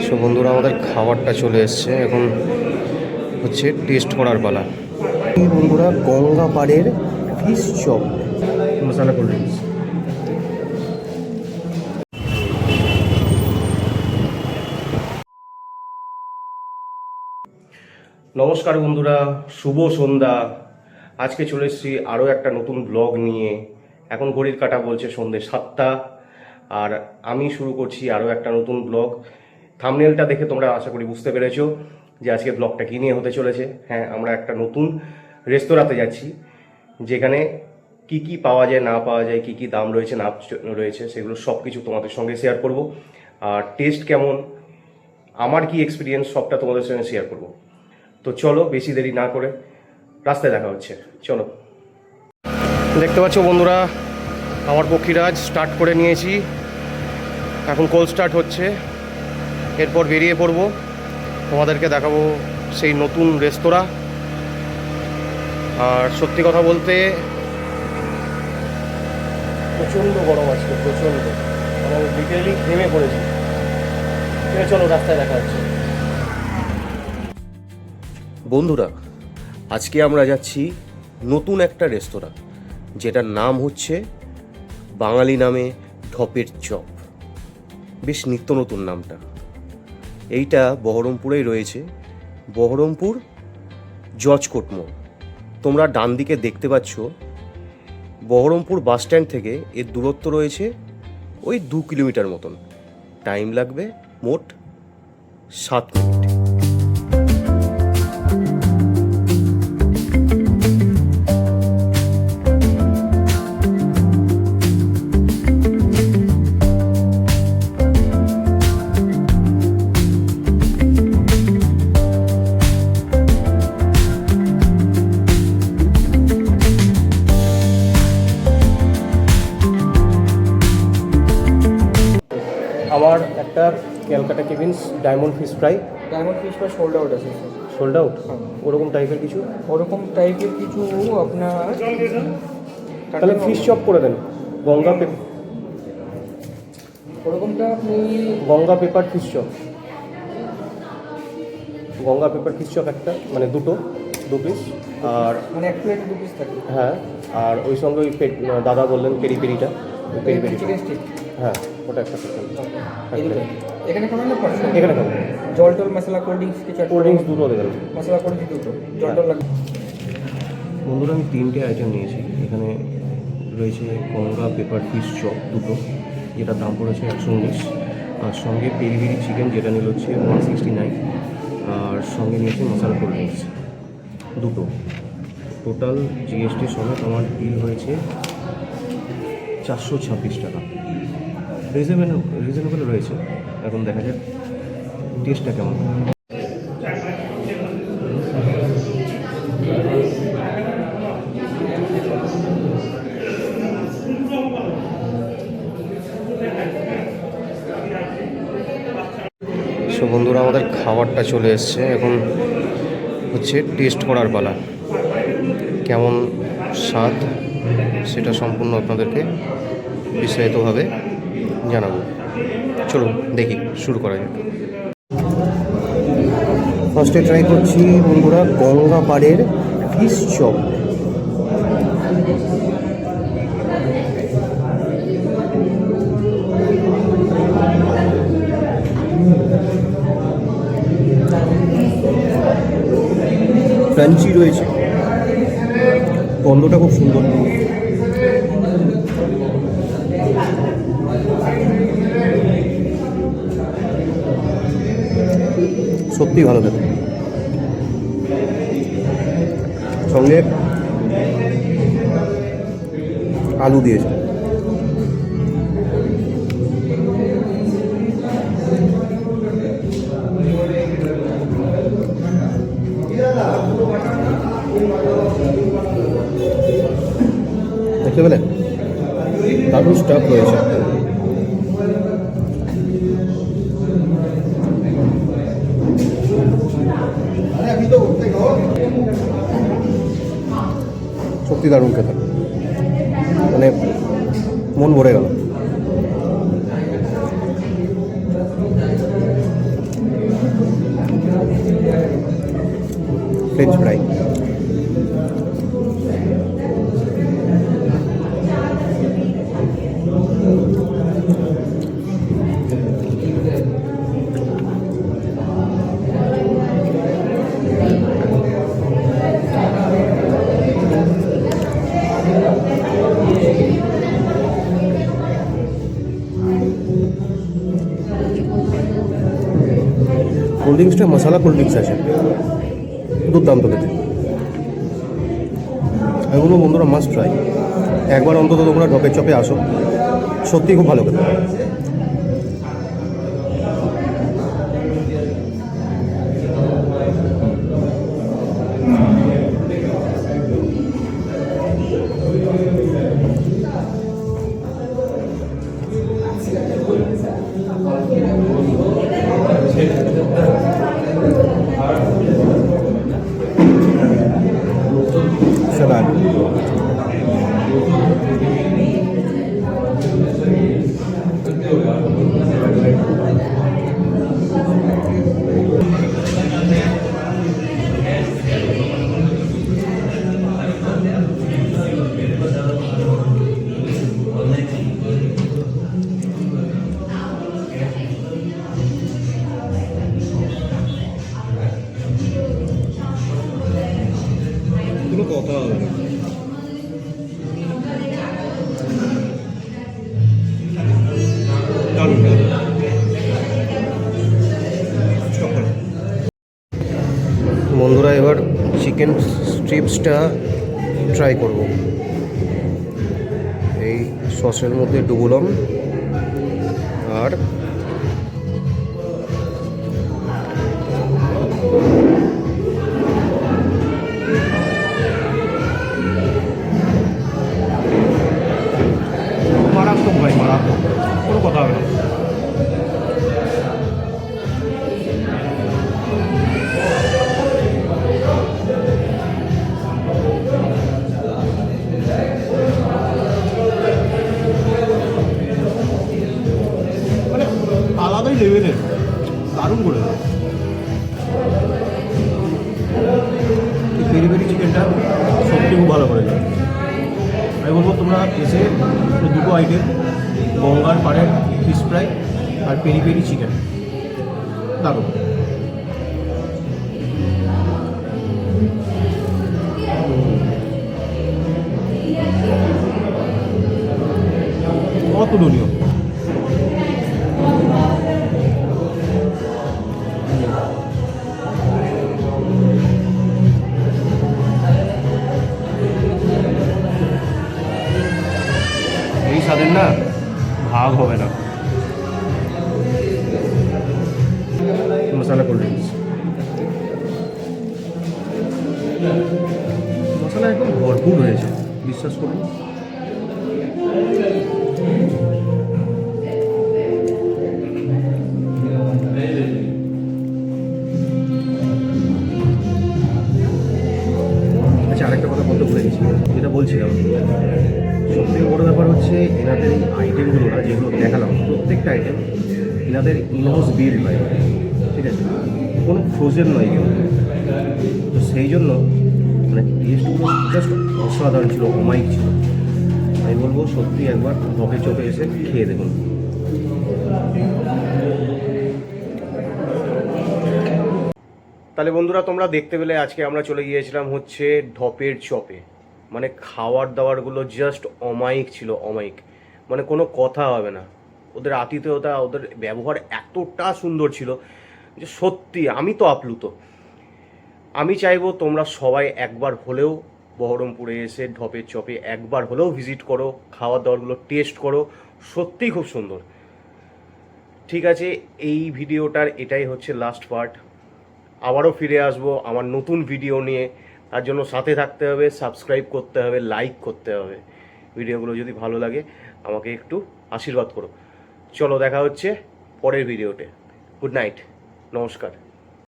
So বন্ধুরা, আমাদের খাবারটা চলে এসছে, এখন হচ্ছে টেস্ট করার পালা। এই বন্ধুরা, গঙ্গা পাড়ের ফিশ চপ, মশলা কোল্ড ড্রিঙ্কস। নমস্কার বন্ধুরা, শুভ সন্ধ্যা। আজকে চলে এসেছি আরও একটা নতুন ব্লগ নিয়ে। এখন ঘড়ির কাঁটা বলছে সন্ধ্যে 7টা, আর আমি শুরু করছি আরও একটা নতুন ব্লগ। থাম্বনেলটা দেখে তোমরা আশা করি বুঝতে পেরেছো যে আজকে ব্লগটা কী নিয়ে হতে চলেছে। হ্যাঁ, আমরা একটা নতুন রেস্তোরাঁতে যাচ্ছি, যেখানে কি কি পাওয়া যায় না পাওয়া যায়, কি কি দাম রয়েছে না রয়েছে, সেগুলো সব কিছু তোমাদের সঙ্গে শেয়ার করব। আর টেস্ট কেমন, আমার কি এক্সপিরিয়েন্স, সবটা তোমাদের সঙ্গে শেয়ার করব। তো চলো, বেশি দেরি না করে রাস্তায় দেখা হচ্ছে, চলো। দেখতে পাচ্ছ বন্ধুরা, আমার পক্ষীরাজ স্টার্ট করে নিয়েছি, এখন কোল স্টার্ট হচ্ছে, এরপর বেরিয়ে পড়ব। তোমাদেরকে দেখাবো সেই নতুন রেস্তোরাঁ। আর সত্যি কথা বলতে প্রচণ্ড গরম আজকে, প্রচণ্ড, মানে লিটারেলি ঘেমে পড়েছি। চলো, রাস্তায় দেখা হচ্ছে। বন্ধুরা, আজকে আমরা যাচ্ছি নতুন একটা রেস্তোরাঁ, যেটার নাম হচ্ছে বাঙালি নামে ঢপের চপ। বেশ নিত্য নতুন নামটা। এইটা বহরমপুরেই রয়েছে, বহরমপুর জজকোট মোড়। তোমরা ডান দিকে দেখতে পাচ্ছ, বহরমপুর বাস স্ট্যান্ড থেকে এর দূরত্ব রয়েছে ওই 2 কিলোমিটার মতন। টাইম লাগবে মোট 7 মিনিট। আমার একটা Calcutta cabins diamond fish fry. Diamond fish fry sold out আছে স্যার। Sold out? ওরকম টাইপের কিছু? ওরকম টাইপের কিছু আপনার, তাহলে ফিশ চপ করে দেন। ওরকমটা আপনি Ganga paper fish chop, Ganga paper fish chop একটা, মানে দু পিস। আর মানে এক প্লেটে 2 পিস থাকে। হ্যাঁ, আর ওই সঙ্গে ওই দাদা বললেন পেরি পেরিটা, পেরি পেরি, চিকেন স্টিক। হ্যাঁ ওটা একটা করতেন। এখানে খাবেন না পারছেন? এখানে খাবো। জল টল মশলা কোল্ড ড্রিঙ্কস কিছু? কোল্ড ড্রিঙ্কস দুটো দেবেন। মশলা কোল্ড ড্রিঙ্কস দুটো, জল টল লাগবে। বন্ধুরা, আমি 3টে আইটেম নিয়েছি। এখানে রয়েছে গঙ্গা পেপার ফিশ চপ দুটো, যেটার দাম পড়েছে 119, আর সঙ্গে পেরি পেরি চিকেন, যেটা নিল হচ্ছে 169, আর সঙ্গে নিয়েছে মশলা কোল্ড ড্রিঙ্কস দুটো। টোটাল জিএসটির সমেত আমার বিল হয়েছে 426 টাকা। রিজনেবল রয়েছে। এখন দেখা যাক টেস্টটা কেমন। সো বন্ধুরা, আমাদের খাবারটা চলে এসছে, এখন হচ্ছে টেস্ট করার পালা। কেমন স্বাদ সেটা সম্পূর্ণ আপনাদেরকে বিস্তারিতভাবে জানাবো। চলুন দেখি, শুরু করা যাক। ফার্স্টে ট্রাই করছি বন্ধুরা গঙ্গা পাড়ের ফিশ চপ। ক্রাঞ্চি রয়েছে, গন্ধটা খুব সুন্দর। সত্যি ভালো খেতে। সঙ্গে আলু দিয়েছে। দেখতে পেলেন, দারুণ স্টাফ রয়েছে। সত্যি দারুণ খেতে, মানে মন ভরে গেল। French fry. কোল্ড ড্রিঙ্কসটা মশলা কোল্ড ড্রিঙ্কস আছে, দুর্দান্ত খেতে। এগুলো বন্ধুরা মাস্ট ট্রাই, একবার অন্তত তোমরা ঢপের চপে আসো, সত্যি খুব ভালো খেতে। স্যালাড, কোনো কথা হবে না। দারুণ দারুণ। বন্ধুরা এবার চিকেন স্ট্রিপসটা ট্রাই করব। এই সসের মধ্যে ডুবলাম আর মারাত্মক ভাই, মারাত্মক, কোনো কথা হবে না। মানে আলাদাই লেভেলের, দারুণ করে দেয়। পেরি পেরি চিকেনটা সত্যি খুব ভালো করে দেয়। আমি বলবো তোমরা এসে দুটো আইটেম, গঙ্গার পাড়ের ফিশ ফ্রাই আর পেরি পেরি চিকেন, দারুণ। অতুলনীয়। এই স্বাদের না ভাগ হবে না। মশলা কোল্ড ড্রিঙ্কস, মশলা একদম ভরপুর হয়েছে, বিশ্বাস করুন। আচ্ছা, আরেকটা কথা বলতে ভুলে গেছি, যেটা বলছিলাম, সবথেকে বড় ব্যাপার হচ্ছে এনাদের এই আইটেমগুলো না, যেগুলো দেখালাম প্রত্যেকটা আইটেম এনাদের ইনহাউস বিল্ড হয়, ঠিক আছে, কোনো ফ্রোজেন নয় কেউ। তো সেই জন্য মানে টেস্টগুলো জাস্ট অসাধারণ ছিল, অমায়িক ছিল। আমি বলবো সত্যি একবার ঢপে চোখে এসে খেয়ে দেখুন। তাহলে বন্ধুরা তোমরা দেখতে পেলে আজকে আমরা চলে গিয়েছিলাম হচ্ছে ঢপের চপে। মানে খাওয়ার দাওয়ারগুলো জাস্ট অমায়িক ছিল, অমায়িক, মানে কোনো কথা হবে না। ওদের আতিথেয়তা, ওদের ব্যবহার এতটা সুন্দর ছিল যে সত্যি আমি তো আপ্লুত। আমি চাইবো তোমরা সবাই একবার হলেও বহরমপুরে এসে ঢপের চপে একবার হলেও ভিজিট করো, খাওয়ার দাওয়ারগুলো টেস্ট করো, সত্যিই খুব সুন্দর। ঠিক আছে, এই ভিডিওটার এটাই হচ্ছে লাস্ট পার্ট। আবারও ফিরে আসবো আমার নতুন ভিডিও নিয়ে, তার জন্য সাথে থাকতে হবে, সাবস্ক্রাইব করতে হবে, লাইক করতে হবে। ভিডিওগুলো যদি ভালো লাগে আমাকে একটু আশীর্বাদ করো। চলো দেখা হচ্ছে পরের ভিডিওতে। গুড নাইট, নমস্কার।